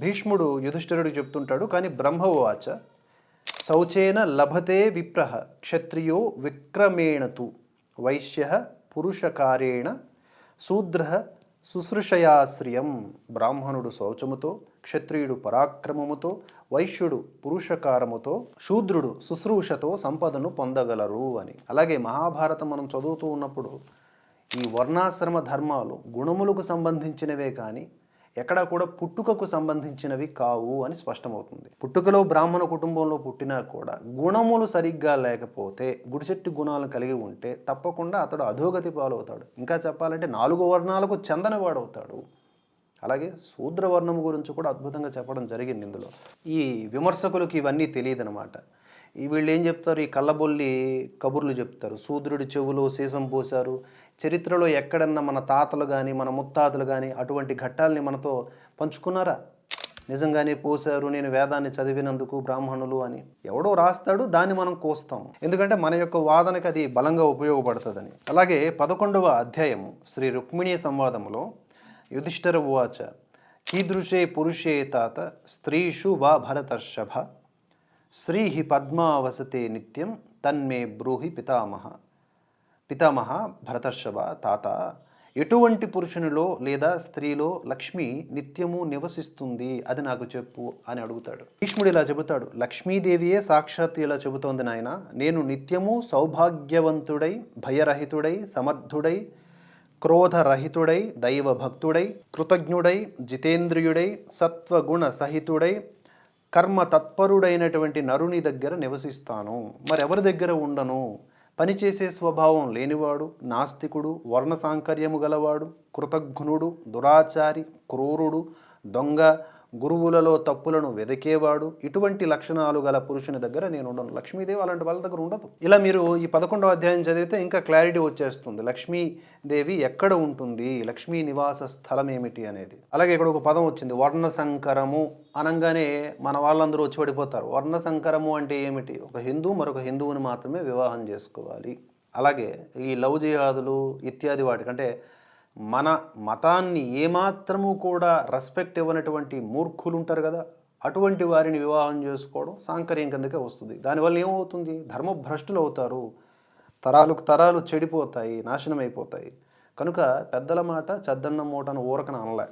భీష్ముడు యుధిష్ఠిరుడికి చెప్తుంటాడు, కానీ బ్రహ్మవాచ శౌచేన లభతే విప్రహ క్షత్రియో విక్రమేణతు వైశ్య పురుషకారేణ శూద్ర శుశ్రూషయాశ్రియం. బ్రాహ్మణుడు శౌచముతో, క్షత్రియుడు పరాక్రమముతో, వైశ్యుడు పురుషకారముతో, శూద్రుడు శుశ్రూషతో సంపదను పొందగలరు అని. అలాగే మహాభారతం మనం చదువుతూ ఉన్నప్పుడు ఈ వర్ణాశ్రమ ధర్మాలు గుణములకు సంబంధించినవే కానీ ఎక్కడా కూడా పుట్టుకకు సంబంధించినవి కావు అని స్పష్టమవుతుంది. పుట్టుకలో బ్రాహ్మణ కుటుంబంలో పుట్టినా కూడా గుణములు సరిగ్గా లేకపోతే, గుడిసెట్టి గుణాలు కలిగి ఉంటే తప్పకుండా అతడు అధోగతి పాలవుతాడు. ఇంకా చెప్పాలంటే 4 వర్ణాలకు చెందనివాడవుతాడు. అలాగే శూద్రవర్ణము గురించి కూడా అద్భుతంగా చెప్పడం జరిగింది ఇందులో. ఈ విమర్శకులకు ఇవన్నీ తెలియదనమాట. వీళ్ళు ఏం చెప్తారు, ఈ కళ్ళబొల్లి కబుర్లు చెప్తారు. శూద్రుడి చెవులో సీసం పోశారు. చరిత్రలో ఎక్కడన్నా మన తాతలు కానీ మన ముత్తాతలు కానీ అటువంటి ఘట్టాలని మనతో పంచుకున్నారా? నిజంగానే పోశారు, నేను వేదాన్ని చదివినందుకు బ్రాహ్మణులు అని ఎవడో రాస్తాడు, దాన్ని మనం కోస్తాం. ఎందుకంటే మన యొక్క వాదనకి అది బలంగా ఉపయోగపడుతుందని. అలాగే 11వ అధ్యాయము శ్రీ రుక్మిణీ సంవాదములో యుధిష్ఠిర ఉవాచ కీదృశే పురుషే తాత స్త్రీషు వా భరతర్షభ శ్రీహి పద్మావసతే నిత్యం తన్మే బ్రూహి పితామహ భరతర్షభ. తాత, ఎటువంటి పురుషునిలో లేదా స్త్రీలో లక్ష్మి నిత్యము నివసిస్తుంది, అది నాకు చెప్పు అని అడుగుతాడు. భీష్ముడు ఇలా చెబుతాడు, లక్ష్మీదేవియే సాక్షాత్తు ఇలా చెబుతోంది నాయన, నేను నిత్యము సౌభాగ్యవంతుడై, భయరహితుడై, సమర్థుడై, క్రోధరహితుడై, దైవభక్తుడై, కృతజ్ఞుడై, జితేంద్రియుడై, సత్వగుణ సహితుడై, కర్మ తత్పరుడైనటువంటి నరుని దగ్గర నివసిస్తాను. మరెవరి దగ్గర ఉండను? పనిచేసే స్వభావం లేనివాడు, నాస్తికుడు, వర్ణ సాంకర్యము గలవాడు, కృతఘ్నుడు, దురాచారి, క్రూరుడు, దొంగ, గురువులలో తప్పులను వెదికేవాడు, ఇటువంటి లక్షణాలు గల పురుషుని దగ్గర నేను ఉండను. లక్ష్మీదేవి అలాంటి వాళ్ళ దగ్గర ఉండదు. ఇలా మీరు ఈ 11వ అధ్యాయం చదివితే ఇంకా క్లారిటీ వచ్చేస్తుంది. లక్ష్మీదేవి ఎక్కడ ఉంటుంది, లక్ష్మీ నివాస స్థలం ఏమిటి అనేది. అలాగే ఇక్కడ ఒక పదం వచ్చింది, వర్ణ సంకరము అనగానే మన వాళ్ళందరూ వచ్చి పడిపోతారు. వర్ణ సంకరము అంటే ఏమిటి? ఒక హిందూ మరొక హిందువుని మాత్రమే వివాహం చేసుకోవాలి. అలాగే ఈ లవ్ జిహాదులు ఇత్యాది వాటికంటే మన మతాన్ని ఏమాత్రము కూడా రెస్పెక్ట్ ఇవ్వనటువంటి మూర్ఖులు ఉంటారు కదా, అటువంటి వారిని వివాహం చేసుకోవడం సాంకర్యం కిందకే వస్తుంది. దానివల్ల ఏమవుతుంది? ధర్మభ్రష్టులు అవుతారు, తరాలు చెడిపోతాయి, నాశనం అయిపోతాయి. కనుక పెద్దల మాట చెద్దన్న మూటను ఊరకన అనలే.